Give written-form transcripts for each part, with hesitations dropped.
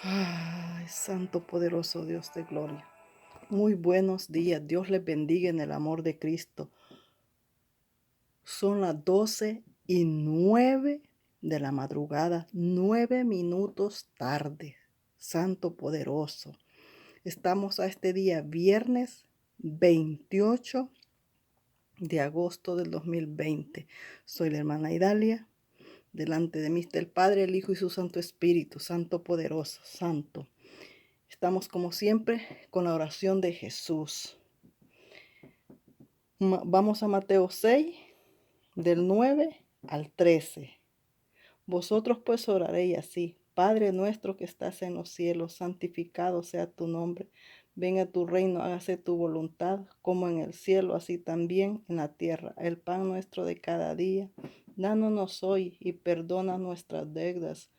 Ay, Santo poderoso Dios de gloria. Muy buenos días. Dios les bendiga en el amor de Cristo. Son las 12:09 de la madrugada, 9 minutos tarde. Santo poderoso. Estamos a este día, viernes 28 de agosto del 2020. Soy la hermana Idalia. Delante de mí está el Padre, el Hijo y su Santo Espíritu. Santo poderoso, santo. Estamos como siempre con la oración de Jesús. Vamos a Mateo 6, del 9 al 13. Vosotros pues oraréis así: Padre nuestro que estás en los cielos, santificado sea tu nombre. Venga tu reino, hágase tu voluntad, como en el cielo, así también en la tierra. El pan nuestro de cada día, dános hoy y perdona nuestras deudas,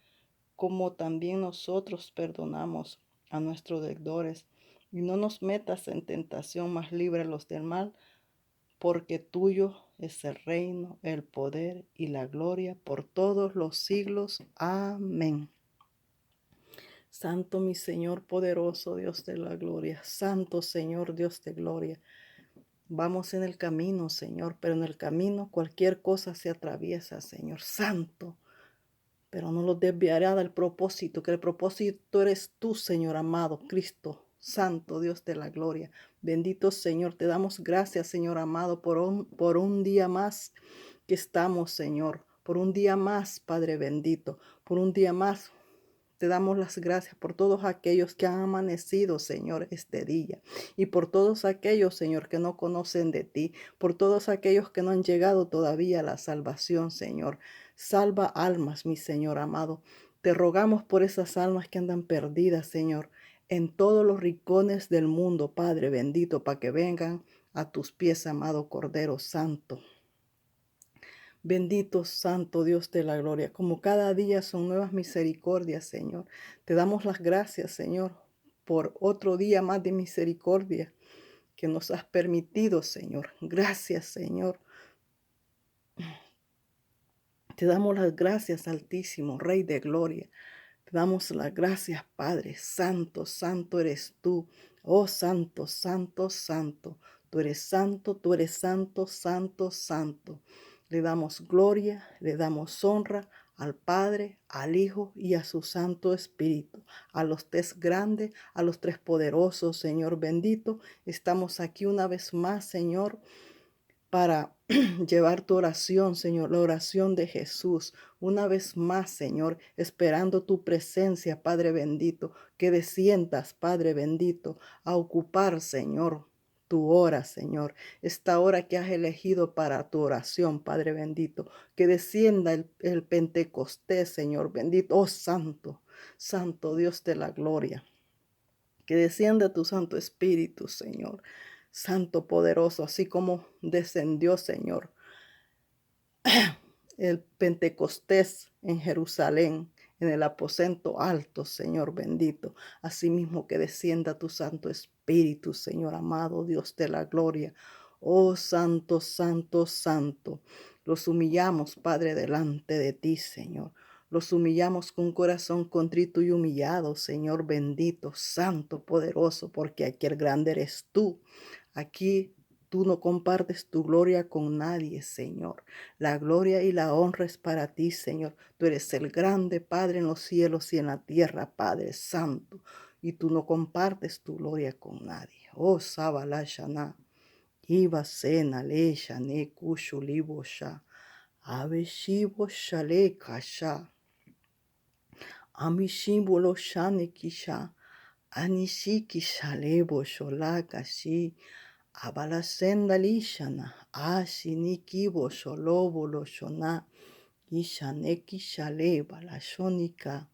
como también nosotros perdonamos a nuestros deudores. Y no nos metas en tentación, mas líbralos del mal, porque tuyo es el reino, el poder y la gloria por todos los siglos. Amén. Santo mi Señor poderoso, Dios de la gloria. Santo Señor, Dios de gloria. Vamos en el camino, Señor, pero en el camino cualquier cosa se atraviesa, Señor. Santo. Pero no los desviará del propósito, que el propósito eres tú, Señor amado, Cristo, Santo Dios de la gloria. Bendito Señor, te damos gracias, Señor amado, por un día más que estamos, Señor, por un día más, Padre bendito, por un día más. Te damos las gracias por todos aquellos que han amanecido, Señor, este día. Y por todos aquellos, Señor, que no conocen de ti. Por todos aquellos que no han llegado todavía a la salvación, Señor. Salva almas, mi Señor amado. Te rogamos por esas almas que andan perdidas, Señor, en todos los rincones del mundo, Padre bendito, para que vengan a tus pies, amado Cordero Santo. Bendito Santo Dios de la gloria, como cada día son nuevas misericordias, Señor. Te damos las gracias, Señor, por otro día más de misericordia que nos has permitido, Señor. Gracias, Señor. Te damos las gracias, Altísimo, Rey de gloria. Te damos las gracias, Padre. Santo, santo eres tú. Oh, santo, santo, santo. Tú eres santo, tú eres santo, santo, santo. Le damos gloria, le damos honra al Padre, al Hijo y a su Santo Espíritu. A los tres grandes, a los tres poderosos, Señor bendito. Estamos aquí una vez más, Señor, para llevar tu oración, Señor, la oración de Jesús. Una vez más, Señor, esperando tu presencia, Padre bendito, que desciendas, Padre bendito, a ocupar, Señor, tu hora, Señor, esta hora que has elegido para tu oración, Padre bendito, que descienda el Pentecostés, Señor bendito, oh Santo, Santo Dios de la gloria. Que descienda tu Santo Espíritu, Señor. Santo poderoso, así como descendió, Señor, el Pentecostés en Jerusalén, en el aposento alto, Señor bendito. Asimismo que descienda tu Santo Espíritu, Señor amado, Dios de la gloria. Oh Santo, Santo, Santo. Los humillamos, Padre, delante de ti, Señor. Los humillamos con corazón contrito y humillado, Señor bendito, Santo, poderoso, porque aquí el grande eres tú. Aquí tú no compartes tu gloria con nadie, Señor. La gloria y la honra es para ti, Señor. Tú eres el grande Padre en los cielos y en la tierra, Padre Santo. Y tú no compartes tu gloria con nadie. Oh, Sabalashana. Iba sena le shane kushulibo sha. Aveshibo shale kasha. Amishimbolo shane kisha. Anishiki shalebo sholakashi. Abalasenda lishana, ashinikibo sholobo lo shona, ishaneki shaleba la shonika,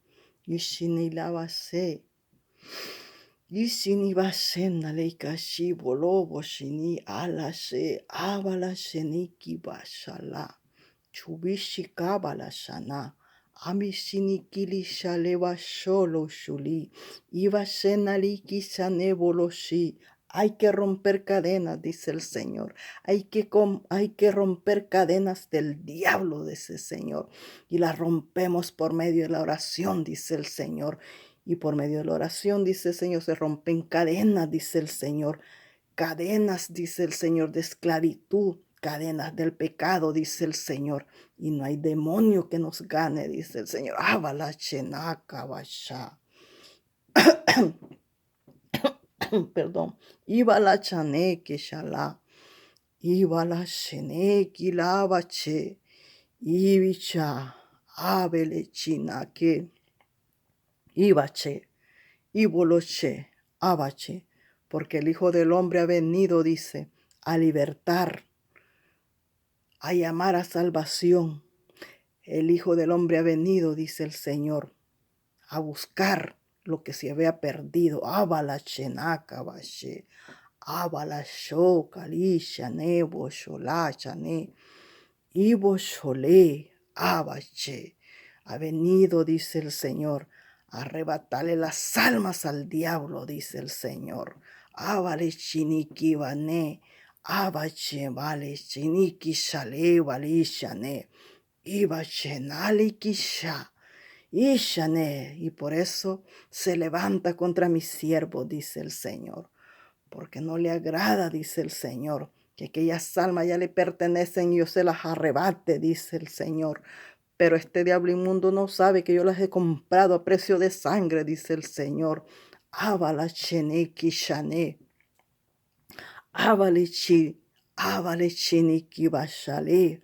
ishinilabase, isinibasenda leikashibo lobo shini alashe, abalasheniki bashala, chubishikabala shana. Amishinikili shaleba sholo shuli, iba shenaliki shaneboloshi. Hay que romper cadenas, dice el Señor. Hay que romper cadenas del diablo, dice el Señor. Y las rompemos por medio de la oración, dice el Señor. Y por medio de la oración, dice el Señor, se rompen cadenas, dice el Señor. Cadenas, dice el Señor, de esclavitud, cadenas del pecado, dice el Señor. Y no hay demonio que nos gane, dice el Señor. Perdón. Ibala chane que shala. Ibala shene que lavache. Ibicha. Abele china que. Ibache. Iboloche. Abache. Porque el Hijo del Hombre ha venido, dice, a libertar, a llamar a salvación. El Hijo del Hombre ha venido, dice el Señor, a buscar lo que se había perdido. Abala chenaka bashe. Abala sho kalisha nebo shola chane. Ibo shole abache. Ha venido, dice el Señor, a arrebatarle las almas al diablo, dice el Señor. Abale chiniki bane. Abache vale chiniki shale vale shane. Ibache nali kisha. Ishane, y por eso se levanta contra mi siervo, dice el Señor, porque no le agrada, dice el Señor, que aquellas almas ya le pertenecen y yo se las arrebate, dice el Señor. Pero este diablo inmundo no sabe que yo las he comprado a precio de sangre, dice el Señor. Ábala chene kishane, ábale chi, ábale chini kibashale,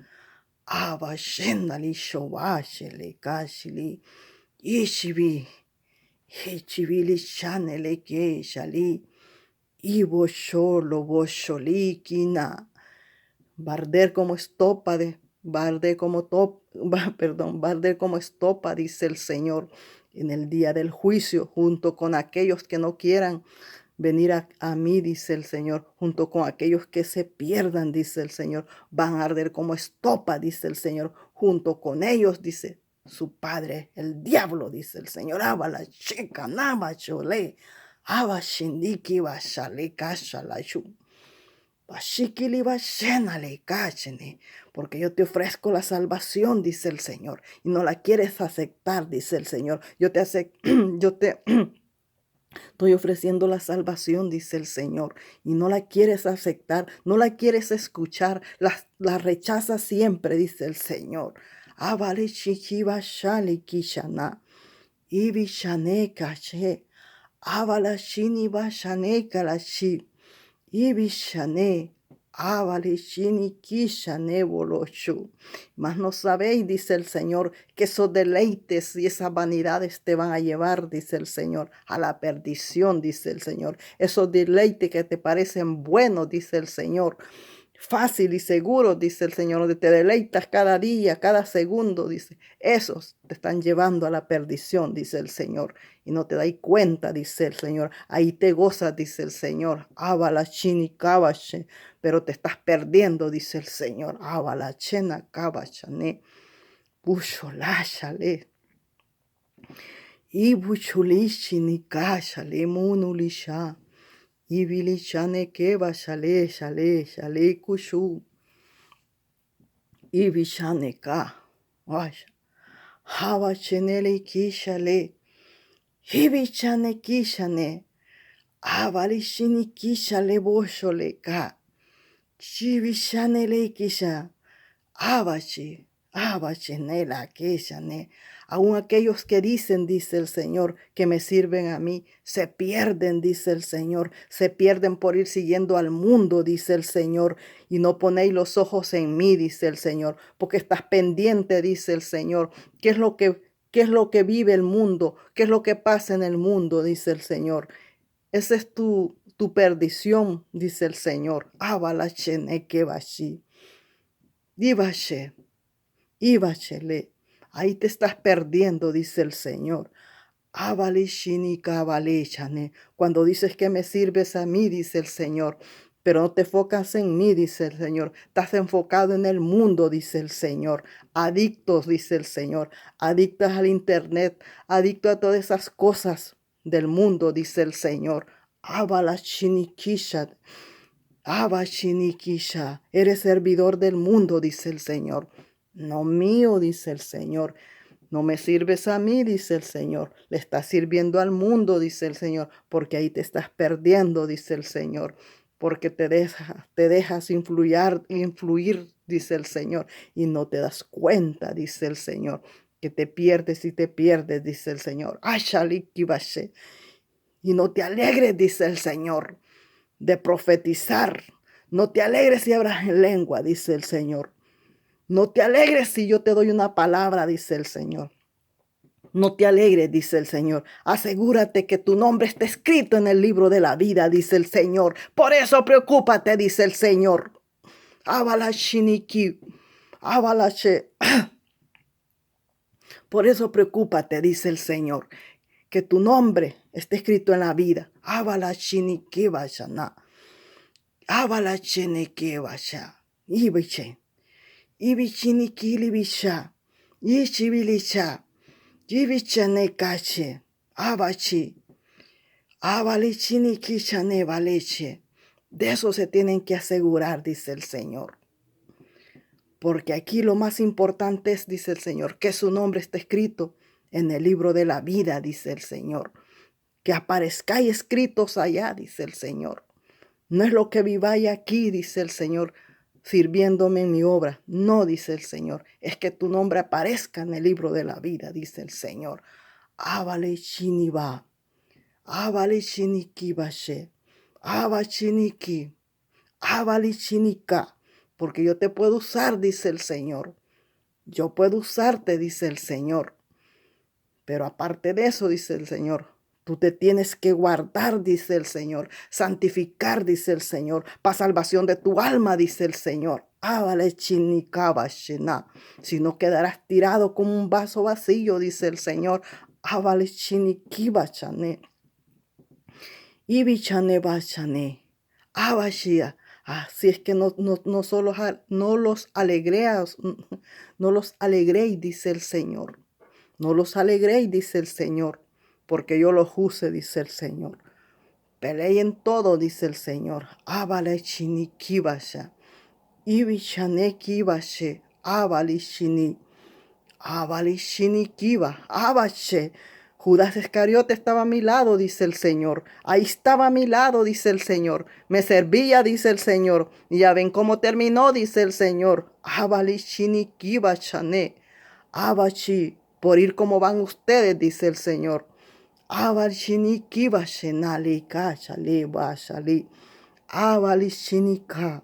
abashendali shobashele kashili. Ishibi, Hechibili chanele que shali, Ibo sholo bosholikina, barder como estopa barder como barder como estopa, dice el Señor, en el día del juicio, junto con aquellos que no quieran venir a mí, dice el Señor, junto con aquellos que se pierdan, dice el Señor, van a arder como estopa, dice el Señor, junto con ellos, dice su padre, el diablo, dice el Señor. Abala checa, naba chole, aba shindiki bashale kashalashu, bashikili bashenale kachene, porque yo te ofrezco la salvación, dice el Señor, y no la quieres aceptar, dice el Señor. Yo te estoy ofreciendo la salvación, dice el Señor, y no la quieres aceptar, no la quieres escuchar, la rechazas siempre, dice el Señor. Abale chichiba shali kishana, ibi shane kache, abala shini ba shane kalashi, ibi shane, abale shini kishane boloshu. Mas no sabéis, dice el Señor, que esos deleites y esas vanidades te van a llevar, dice el Señor, a la perdición, dice el Señor. Esos deleites que te parecen buenos, dice el Señor, fácil y seguro, dice el Señor, donde te deleitas cada día, cada segundo, dice, esos te están llevando a la perdición, dice el Señor, y no te dais cuenta, dice el Señor, ahí te gozas, dice el Señor, abala chini kabache, pero te estás perdiendo, dice el Señor, abala chena kabachane, busholashale, y buchulishi ni kashale munulisha. Ibili chane keba shale shale shale kushu. Ibi chane ka. Wash. Hava chenele kishale. Ibi chane kishane. Avali shini kishale boshole ka. Chibi chanele kisha. Abachi. Abachenela kishane. Aún aquellos que dicen, dice el Señor, que me sirven a mí, se pierden, dice el Señor, se pierden por ir siguiendo al mundo, dice el Señor, y no ponéis los ojos en mí, dice el Señor, porque estás pendiente, dice el Señor. ¿Qué es lo que vive el mundo? ¿Qué es lo que pasa en el mundo? Dice el Señor. Esa es tu perdición, dice el Señor. Abalachene que bashi. Dibashe. Ibachele. Ahí te estás perdiendo, dice el Señor. Abalishini kabalechane. Cuando dices que me sirves a mí, dice el Señor, pero no te enfocas en mí, dice el Señor. Estás enfocado en el mundo, dice el Señor. Adictos, dice el Señor. Adictos al internet, adictos a todas esas cosas del mundo, dice el Señor. Abalashinikisha. Abashinikisha. Eres servidor del mundo, dice el Señor. No mío, dice el Señor. No me sirves a mí, dice el Señor. Le estás sirviendo al mundo, dice el Señor, porque ahí te estás perdiendo, dice el Señor. Porque te dejas influir, dice el Señor, y no te das cuenta, dice el Señor, que te pierdes y te pierdes, dice el Señor. Ashalikibashe. Y no te alegres, dice el Señor, de profetizar. No te alegres si hablas en lengua, dice el Señor. No te alegres si yo te doy una palabra, dice el Señor. No te alegres, dice el Señor. Asegúrate que tu nombre esté escrito en el libro de la vida, dice el Señor. Por eso preocúpate, dice el Señor. Abalashiniki, abalache. Por eso preocúpate, dice el Señor, que tu nombre esté escrito en la vida. Abalashiniki bashana. Abalacheneke basha. Ibiche. Ibichiniki libisha. Ichibilisha. Yibichane kache. Abachi. Abalichini kichane baleche. De eso se tienen que asegurar, dice el Señor. Porque aquí lo más importante es, dice el Señor, que su nombre esté escrito en el libro de la vida, dice el Señor. Que aparezcáis escritos allá, dice el Señor. No es lo que viváis aquí, dice el Señor, sirviéndome en mi obra. No, dice el Señor, es que tu nombre aparezca en el libro de la vida, dice el Señor. Ábale chiniba, ábale chiniki bashe, ábale chiniki, ábale chinika, porque yo te puedo usar, dice el Señor. Yo puedo usarte, dice el Señor. Pero aparte de eso, dice el Señor, tú te tienes que guardar, dice el Señor, santificar, dice el Señor, para salvación de tu alma, dice el Señor. Si no quedarás tirado como un vaso vacío, dice el Señor. Así es que no los alegréis, no los alegréis, dice el Señor. No los alegréis, dice el Señor, porque yo los use, dice el Señor. Peleen todo, dice el Señor. Abale chinikibasha. Ibichanekibashe. Abali chini. Abali chinikiba. Abache. Judas Iscariote estaba a mi lado, dice el Señor. Ahí estaba a mi lado, dice el Señor. Me servía, dice el Señor. Y ya ven cómo terminó, dice el Señor. Abali chinikibashane. Abachi. Por ir como van ustedes, dice el Señor. Abalchinika shenali kachali bashali. Abalishinika.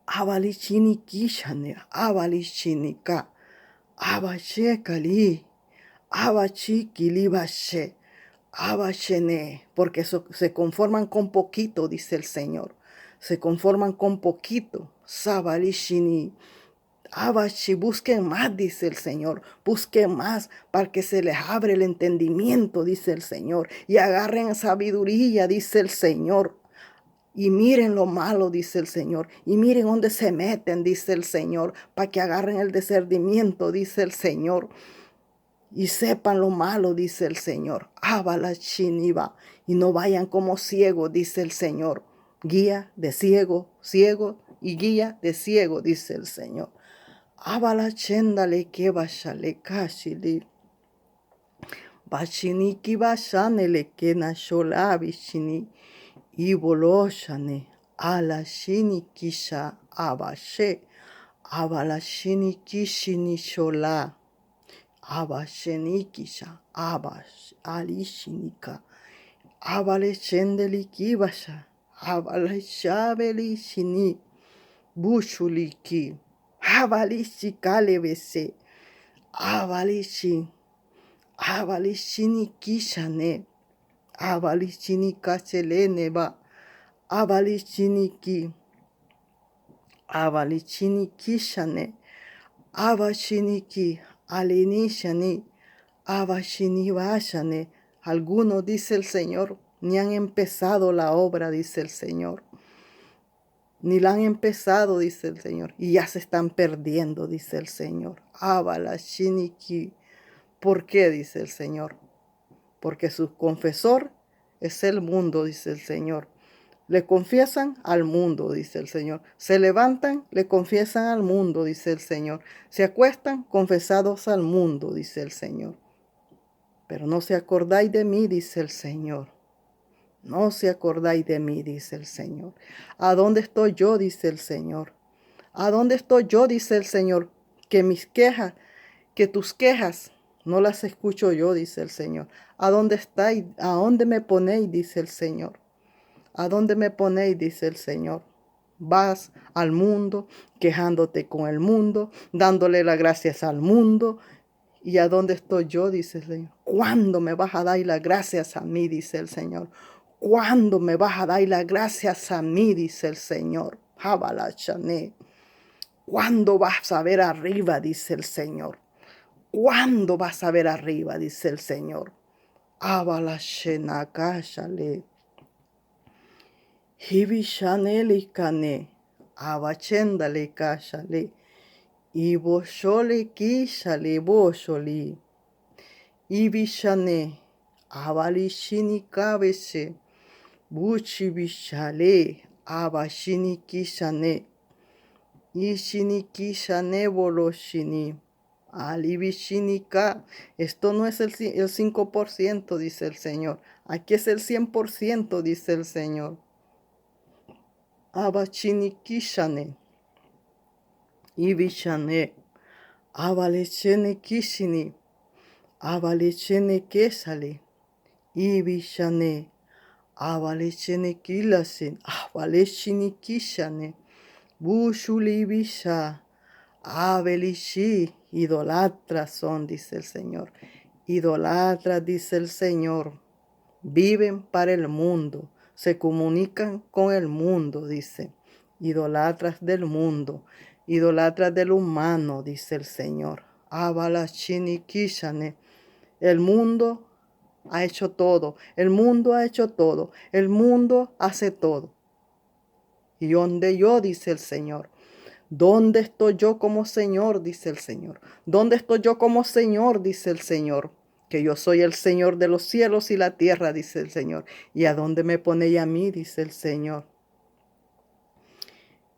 Abalishiniki shane. Abalishinika. Abashekali. Abachikili bashe. Abashene. Porque se conforman con poquito, dice el Señor. Se conforman con poquito. Sabalishini. Abashi, busquen más, dice el Señor. Busquen más para que se les abre el entendimiento, dice el Señor. Y agarren sabiduría, dice el Señor. Y miren lo malo, dice el Señor. Y miren dónde se meten, dice el Señor. Para que agarren el discernimiento, dice el Señor. Y sepan lo malo, dice el Señor. Abala chiniba. Y no vayan como ciegos, dice el Señor. Guía de ciego, ciego y guía de ciego, dice el Señor. Abala chendale que bashale kashili. Bashiniki bashanele que nashola bishini. Iboloshane. Ala shini kisha abashe. Abala shini kishini shola. Abashenikisha. Abash. Alishinika. Abale chendeli kibasha. Abale shabeli shini. Bushuliki. Avalishi kalebese. Avalishi. Avalishini kishane. Avalishini kachelene ba. Avalishini ki. Avalishini kishane. Avashini ki. Alenishani. Avashini vashane. Algunos, dice el Señor, ni han empezado la obra, dice el Señor. Ni la han empezado, dice el Señor, y ya se están perdiendo, dice el Señor. Abala shiniki. ¿Por qué? Dice el Señor. Porque su confesor es el mundo, dice el Señor. le confiesan al mundo, dice el Señor. Se levantan, le confiesan al mundo, dice el Señor. Se acuestan confesados al mundo, dice el Señor. Pero no se acordáis de mí, dice el Señor. No se acordáis de mí, dice el Señor. ¿A dónde estoy yo? Dice el Señor. ¿A dónde estoy yo? Dice el Señor. Que mis quejas, que tus quejas no las escucho yo, dice el Señor. ¿A dónde estáis? ¿A dónde me ponéis? Dice el Señor. ¿A dónde me ponéis? Dice el Señor. Vas al mundo, quejándote con el mundo, dándole las gracias al mundo. ¿Y a dónde estoy yo? Dice el Señor. ¿Cuándo me vas a dar las gracias a mí? Dice el Señor. ¿Cuándo me vas a dar las gracias a mí? Dice el Señor. Jabalachane. ¿Cuándo vas a ver arriba? Dice el Señor. ¿Cuándo vas a ver arriba? Dice el Señor. Abalachenakashale. Hibishanele kane. Abachendale kashale. Iboshole kishale bosholi. Ibishane. Abalishini kabeshe. Buchi bishale. Abashini kishane. Ishini kishane boloshini. Alibishinika. Esto no es el 5%, dice el Señor. Aquí es el 100%, dice el Señor. Abachini kishane. Ibishane. Abalechene kishini. Abalechene kesale. Ibishane. Abalechene kilasin. Abalechini kishane. Bushuli bisha. Abelishi. Idolatras son, dice el Señor. Idolatras, dice el Señor. Viven para el mundo. Se comunican con el mundo, dice. Idolatras del mundo. Idolatras del humano, dice el Señor. Abalachini kishane. El mundo ha hecho todo. El mundo ha hecho todo. El mundo hace todo. Y donde yo, dice el Señor. ¿Dónde estoy yo como Señor? Dice el Señor. ¿Dónde estoy yo como Señor? Dice el Señor. Que yo soy el Señor de los cielos y la tierra, dice el Señor. ¿Y a dónde me ponéis a mí? Dice el Señor.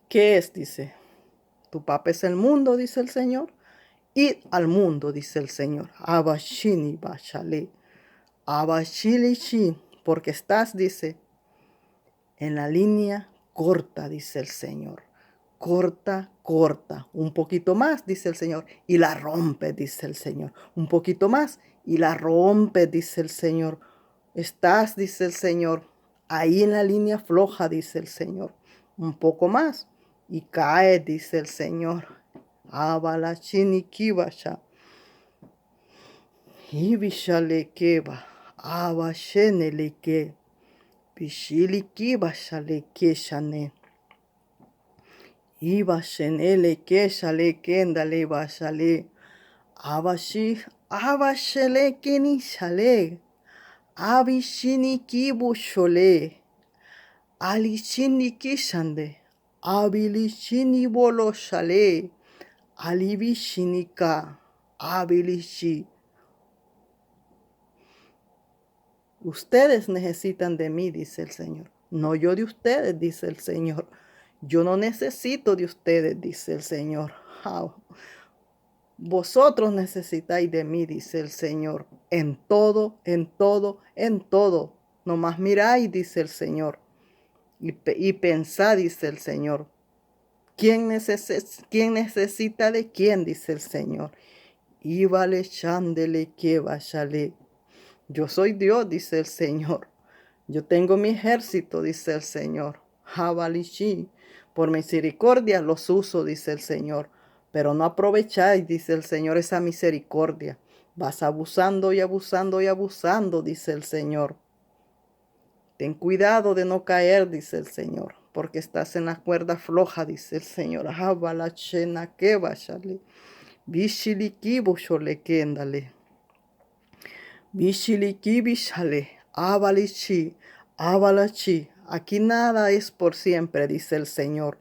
¿Qué es? Dice. Tu papá es el mundo, dice el Señor. Id al mundo, dice el Señor. Abashini bashale. Abashilishi. Porque estás, dice, en la línea corta, dice el Señor. Corta, corta. Un poquito más, dice el Señor. Y la rompe, dice el Señor. Un poquito más y la rompe, dice el Señor. Estás, dice el Señor, ahí en la línea floja, dice el Señor. Un poco más y cae, dice el Señor. Abalachini kibasha. Ibishale keba. Abashene leke. Bishili kibashale keshane. Ibashenele keshale kendale bashale. Abashi. Abashele kenishale. Abishini kibushole. Alishini kishande. Abilishini boloshale. Alibishinika. Abilishi. Ustedes necesitan de mí, dice el Señor. No yo de ustedes, dice el Señor. Yo no necesito de ustedes, dice el Señor. Vosotros necesitáis de mí, dice el Señor. En todo, en todo, en todo. Nomás miráis, dice el Señor. Y pensad, dice el Señor. ¿Quién necesita de quién? Dice el Señor. Y vale chandele que vayale. Yo soy Dios, dice el Señor. Yo tengo mi ejército, dice el Señor. Jabalishi. Por misericordia los uso, dice el Señor. Pero no aprovecháis, dice el Señor, esa misericordia. Vas abusando y abusando y abusando, dice el Señor. Ten cuidado de no caer, dice el Señor, porque estás en la cuerda floja, dice el Señor. Jabalachena que vayale. Bishiliki bushole kendale. Bishiliki bishale. Abalichi. Abalachi. Aquí nada es por siempre, dice el Señor.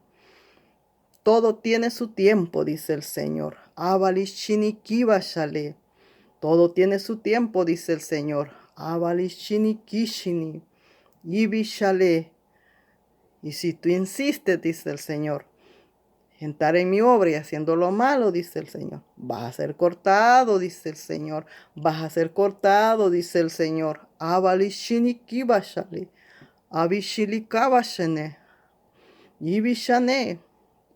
Todo tiene su tiempo, dice el Señor. Abalishini bashale. Todo tiene su tiempo, dice el Señor. Abalishini kishini. Ibishale. Y si tú insistes, dice el Señor, en estar en mi obra y haciendo lo malo, dice el Señor, vas a ser cortado, dice el Señor, vas a ser cortado, dice el Señor. Abali shini kibashali, abishili kabashene, ibishane,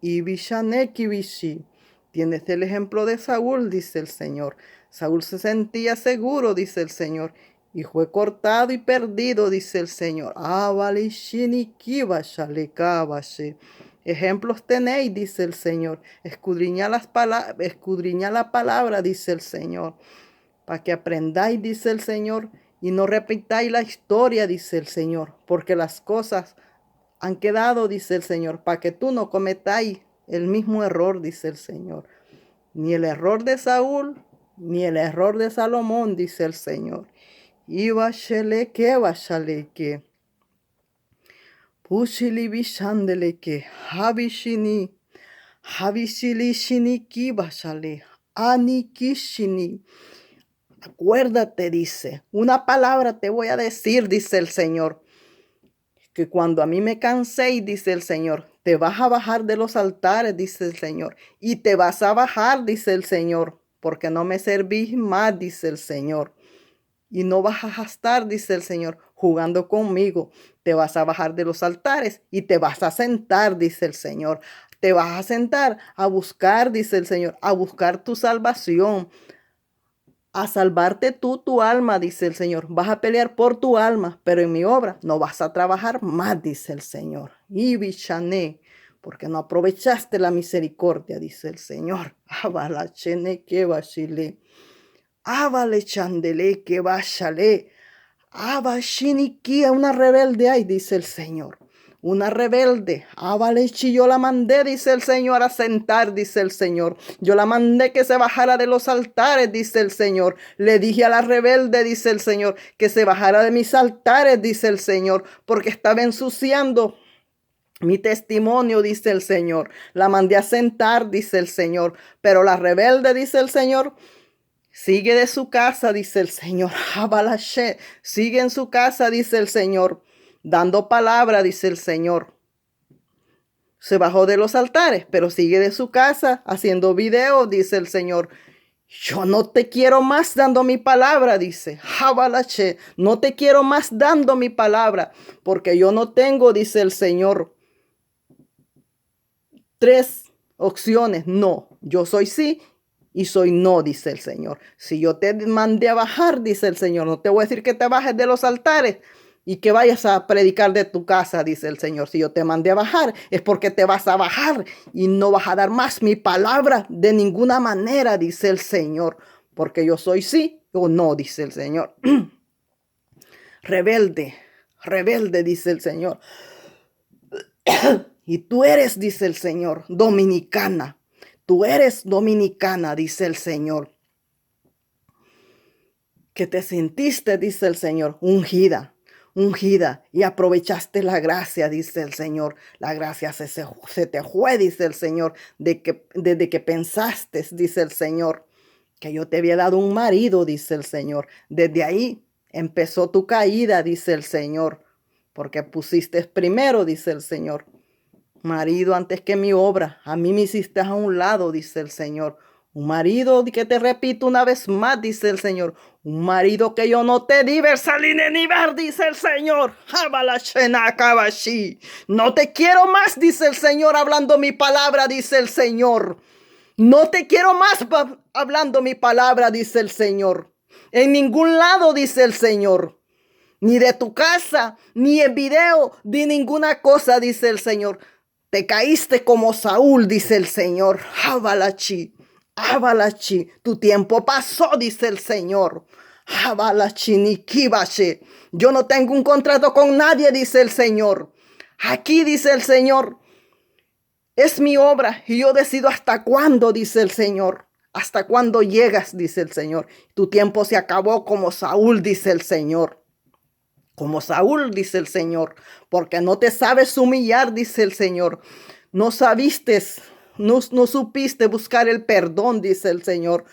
ibishane kibishi. Tienes el ejemplo de Saúl, dice el Señor. Saúl se sentía seguro, dice el Señor, y fue cortado y perdido, dice el Señor. Abali shini kibashali kabashi. Ejemplos tenéis, dice el Señor. Escudriña la palabra, dice el Señor. Para que aprendáis, dice el Señor, y no repitáis la historia, dice el Señor. Porque las cosas han quedado, dice el Señor, para que tú no cometáis el mismo error, dice el Señor. Ni el error de Saúl, ni el error de Salomón, dice el Señor. Iba sheleke, va shaleke. Pushili bishandeleke, habishini, habishili shiniki bashale, anikishini. Acuérdate, dice, una palabra te voy a decir, dice el Señor, que cuando a mí me canséis, dice el Señor, te vas a bajar de los altares, dice el Señor, y te vas a bajar, dice el Señor, porque no me servís más, dice el Señor. Y no vas a estar, dice el Señor, jugando conmigo. Te vas a bajar de los altares y te vas a sentar, dice el Señor. Te vas a sentar a buscar, dice el Señor, a buscar tu salvación, a salvarte tú, tu alma, dice el Señor. Vas a pelear por tu alma, pero en mi obra no vas a trabajar más, dice el Señor. Y bichané, porque no aprovechaste la misericordia, dice el Señor. Abalachene que bachile. Ábale chandele que báchale. Abashinikia, una rebelde hay, dice el Señor. Una rebelde. Abalechi, yo la mandé, dice el Señor, a sentar, dice el Señor. Yo la mandé que se bajara de los altares, dice el Señor. Le dije a la rebelde, dice el Señor, que se bajara de mis altares, dice el Señor, porque estaba ensuciando mi testimonio, dice el Señor. La mandé a sentar, dice el Señor. Pero la rebelde, dice el Señor, sigue de su casa, dice el Señor. Abalashe, sigue en su casa, dice el Señor. Dando palabra, dice el Señor. Se bajó de los altares, pero sigue de su casa haciendo videos, dice el Señor. Yo no te quiero más dando mi palabra, dice. Abalashe, no te quiero más dando mi palabra, porque yo no tengo, dice el Señor, tres opciones. No, yo soy sí y soy no, dice el Señor. Si yo te mandé a bajar, dice el Señor, no te voy a decir que te bajes de los altares y que vayas a predicar de tu casa, dice el Señor. Si yo te mandé a bajar, es porque te vas a bajar y no vas a dar más mi palabra de ninguna manera, dice el Señor. Porque yo soy sí o no, dice el Señor. Rebelde, rebelde, dice el Señor. Y tú eres, dice el Señor, dominicana. Tú eres dominicana, dice el Señor. Que te sentiste, dice el Señor, ungida, ungida. Y aprovechaste la gracia, dice el Señor. La gracia se te fue, dice el Señor, desde que pensaste, dice el Señor, que yo te había dado un marido, dice el Señor. Desde ahí empezó tu caída, dice el Señor. Porque pusiste primero, dice el Señor, marido antes que mi obra. A mí me hiciste a un lado, dice el Señor. Un marido que te repito una vez más, dice el Señor. Un marido que yo no te di versaline ni ver, dice el Señor. No te quiero más, dice el Señor, hablando mi palabra, dice el Señor. No te quiero más hablando mi palabra, dice el Señor. En ningún lado, dice el Señor. Ni de tu casa, ni en video, ni ninguna cosa, dice el Señor. Te caíste como Saúl, dice el Señor. Abalachi, abalachi, tu tiempo pasó, dice el Señor. Abalachi, ni kibache. Yo no tengo un contrato con nadie, dice el Señor. Aquí, dice el Señor, es mi obra y yo decido hasta cuándo, dice el Señor. Hasta cuándo llegas, dice el Señor. Tu tiempo se acabó como Saúl, dice el Señor. Como Saúl, dice el Señor, porque no te sabes humillar, dice el Señor. No supiste buscar el perdón, dice el Señor,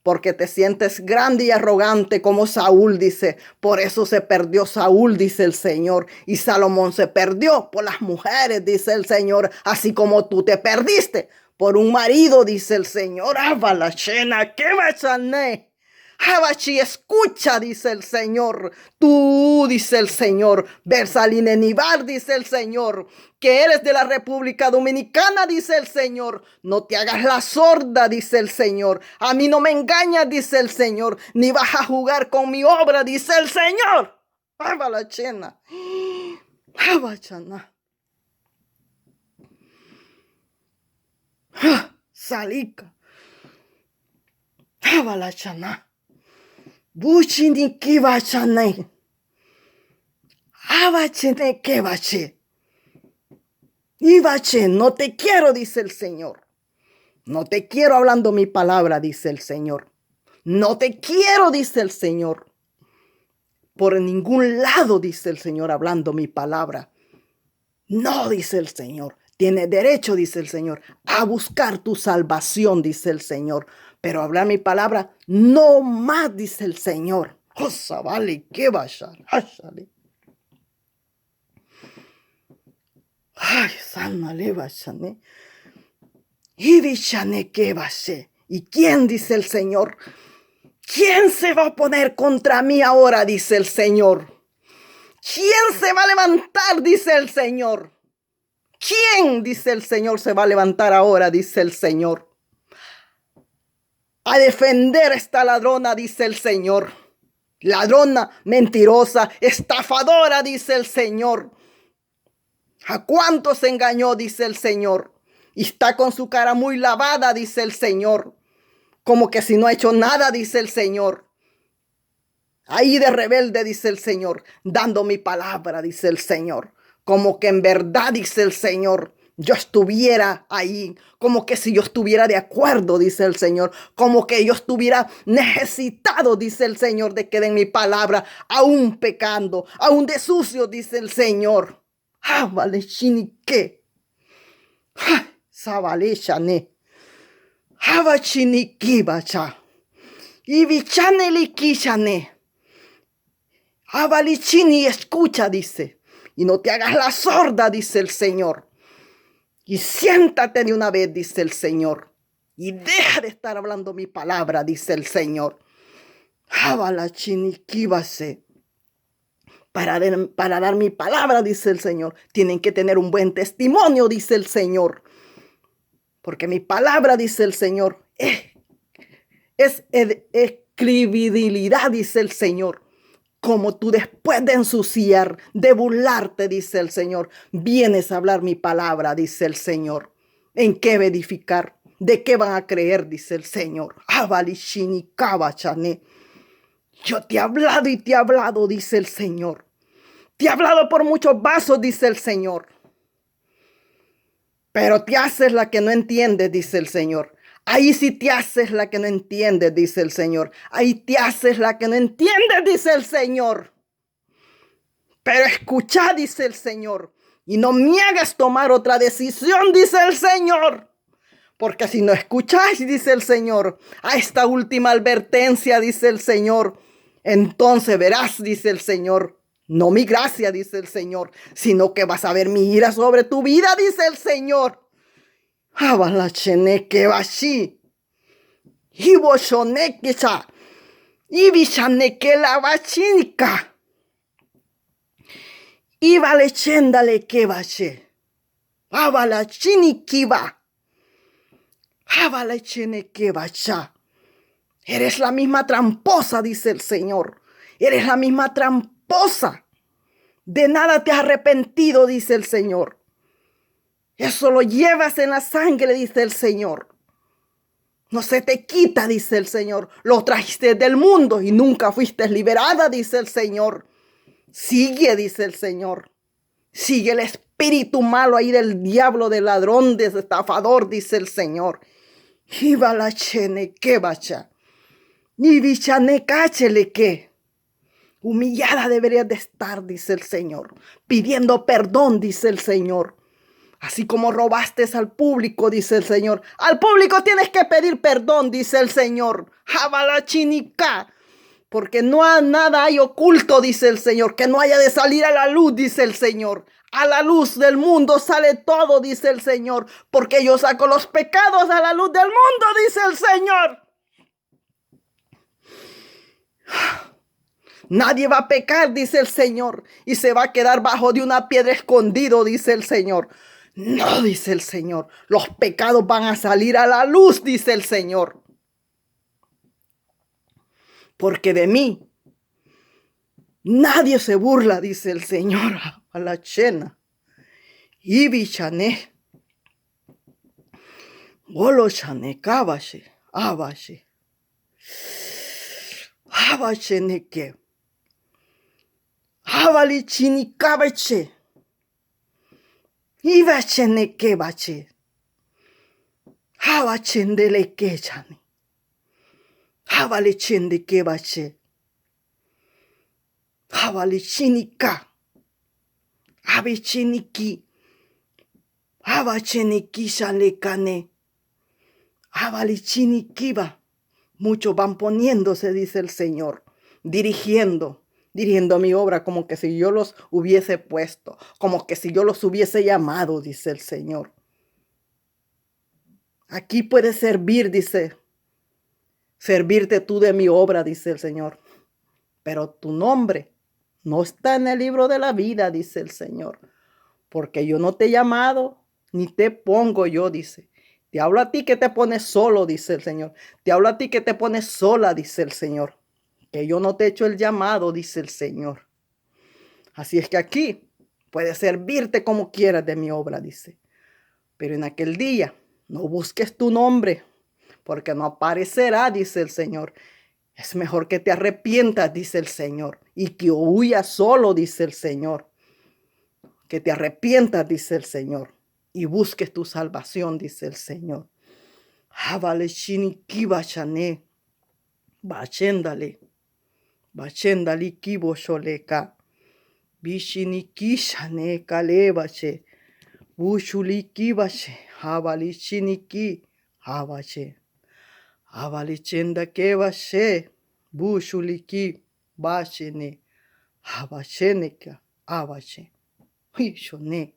porque te sientes grande y arrogante como Saúl, dice. Por eso se perdió Saúl, dice el Señor. Y Salomón se perdió por las mujeres, dice el Señor, así como tú te perdiste por un marido, dice el Señor. Abalachena, ¿qué bachané? Habachi, escucha, dice el Señor. Tú, dice el Señor, Bersaline Nibar, dice el Señor, que eres de la República Dominicana, dice el Señor. No te hagas la sorda, dice el Señor. A mí no me engañas, dice el Señor, ni vas a jugar con mi obra, dice el Señor. Abalachena, Habachana. Salika. Abalachana. Buchini kibachane. Abachene kebache. Ibache, no te quiero, dice el Señor. No te quiero hablando mi palabra, dice el Señor. No te quiero, dice el Señor. Por ningún lado, dice el Señor, hablando mi palabra. No, dice el Señor. Tiene derecho, dice el Señor, a buscar tu salvación, dice el Señor. Pero hablar mi palabra, no más, dice el Señor. Cosa vale, ¿qué vaya? Ay, sanale vachane. Y bichane que vase. ¿Y quién, dice el Señor? ¿Quién se va a poner contra mí ahora, dice el Señor? ¿Quién se va a levantar, dice el Señor? ¿Quién, dice el Señor, se va a levantar ahora, dice el Señor? A defender a esta ladrona, dice el Señor. Ladrona, mentirosa, estafadora, dice el Señor. ¿A cuántos engañó, dice el Señor? Y está con su cara muy lavada, dice el Señor. Como que si no ha hecho nada, dice el Señor. Ahí de rebelde, dice el Señor, dando mi palabra, dice el Señor. Como que en verdad, dice el Señor, yo estuviera ahí. Como que si yo estuviera de acuerdo, dice el Señor. Como que yo estuviera necesitado, dice el Señor, de que den mi palabra, aún pecando, aún de sucio, dice el Señor. Ah, vale, chinique. Ah, sabale, chane. Haba chiniki bacha. Ibichane likichane. Abalichini, escucha, dice, y no te hagas la sorda, dice el Señor. Y siéntate de una vez, dice el Señor. Y deja de estar hablando mi palabra, dice el Señor. Abalachini, kíbase. Para dar mi palabra, dice el Señor, tienen que tener un buen testimonio, dice el Señor. Porque mi palabra, dice el Señor, es credibilidad, dice el Señor. Como tú después de ensuciar, de burlarte, dice el Señor, vienes a hablar mi palabra, dice el Señor. ¿En qué edificar? ¿De qué van a creer? Dice el Señor. Abalishini kabachane. Yo te he hablado y te he hablado, dice el Señor. Te he hablado por muchos vasos, dice el Señor. Pero te haces la que no entiendes, dice el Señor. Ahí sí te haces la que no entiendes, dice el Señor. Ahí te haces la que no entiendes, dice el Señor. Pero escucha, dice el Señor. Y no me hagas tomar otra decisión, dice el Señor. Porque si no escucháis, dice el Señor, a esta última advertencia, dice el Señor, entonces verás, dice el Señor, no mi gracia, dice el Señor, sino que vas a ver mi ira sobre tu vida, dice el Señor. Abalachene que bashi. Hiboshone que cha. Ibishane que la bachinica. Ibalechendale que bache. Abalachini kiba. Abalechene que bacha. Eres la misma tramposa, dice el Señor. Eres la misma tramposa. De nada te has arrepentido, dice el Señor. Eso lo llevas en la sangre, dice el Señor. No se te quita, dice el Señor. Lo trajiste del mundo y nunca fuiste liberada, dice el Señor. Sigue, dice el Señor. Sigue el espíritu malo ahí del diablo, del ladrón, del estafador, dice el Señor. Ibalachene que bacha. Ni bichane cachele que. Humillada deberías de estar, dice el Señor. Pidiendo perdón, dice el Señor. Así como robaste al público, dice el Señor. Al público tienes que pedir perdón, dice el Señor. Jabalachinica. Porque nada hay oculto, dice el Señor. Que no haya de salir a la luz, dice el Señor. A la luz del mundo sale todo, dice el Señor. Porque yo saco los pecados a la luz del mundo, dice el Señor. Nadie va a pecar, dice el Señor, y se va a quedar bajo de una piedra escondido, dice el Señor. No, dice el Señor, los pecados van a salir a la luz, dice el Señor. Porque de mí nadie se burla, dice el Señor, a la chena. Ibi chané, bolo chané, cabache, abache, abache neque. Havali chini kabache. Ibache ne kebache. Hava chendele kechani. Havali chende kebache. Havali chinika. Ave chiniki. Hava chiniki shalekane. Havali chinikiba. Muchos van poniéndose, dice el Señor, dirigiendo mi obra como que si yo los hubiese puesto, como que si yo los hubiese llamado, dice el Señor. Aquí puedes servir, dice, servirte tú de mi obra, dice el Señor. Pero tu nombre no está en el libro de la vida, dice el Señor. Porque yo no te he llamado, ni te pongo yo, dice. Te hablo a ti que te pones solo, dice el Señor. Te hablo a ti que te pones sola, dice el Señor. Que yo no te he hecho el llamado, dice el Señor. Así es que aquí puedes servirte como quieras de mi obra, dice. Pero en aquel día no busques tu nombre, porque no aparecerá, dice el Señor. Es mejor que te arrepientas, dice el Señor, y que huyas solo, dice el Señor. Que te arrepientas, dice el Señor, y busques tu salvación, dice el Señor. Havale shinikiba shane, bachendale, bachendali kibo sholeka, bishiniki shane kalebache, bushuliki bache, havali shiniki, havache, havali chenda kebache, bushuliki bachene, havacheneka, havache, hishone.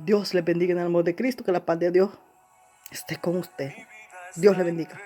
Dios le bendiga en el amor de Cristo, que la paz de Dios esté con usted. Dios le bendiga.